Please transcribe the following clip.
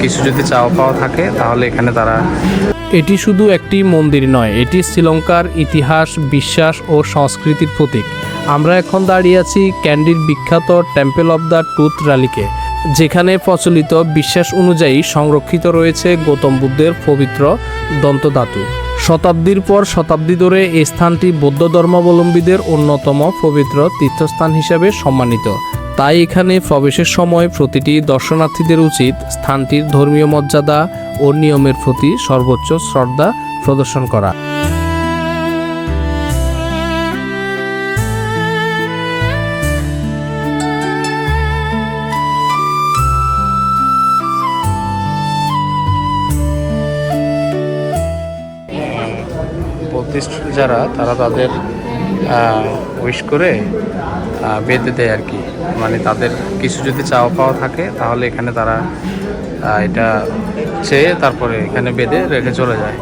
কিছু যদি চাওয়া পাওয়া থাকে তাহলে এখানে তারা। এটি শুধু একটি মন্দির নয়, এটি শ্রীলঙ্কার ইতিহাস, বিশ্বাস ও সংস্কৃতির প্রতীক। আমরা এখন দাঁড়িয়ে আছি ক্যান্ডির বিখ্যাত টেম্পল অব দ্য টুথ র্যালিকে, যেখানে প্রচলিত বিশ্বাস অনুযায়ী সংরক্ষিত রয়েছে গৌতম বুদ্ধের পবিত্র দন্তধাতু। শতাব্দীর পর শতাব্দী ধরে এই স্থানটি বৌদ্ধ ধর্মাবলম্বীদের অন্যতম পবিত্র তীর্থস্থান হিসাবে সম্মানিত। তাই এখানে প্রবেশের সময় প্রতিটি দর্শনার্থীদের উচিত স্থানটির ধর্মীয় মর্যাদা ও নিয়মের প্রতি সর্বোচ্চ শ্রদ্ধা প্রদর্শন করা। বুদ্ধিস্ট যারা তারা তাদের উইশ করে বেঁধে দেয় আর কি, মানে তাদের কিছু যদি চাওয়া পাওয়া থাকে তাহলে এখানে তারা এটা চেয়ে তারপরে এখানে বেঁধে রেখে চলে যায়।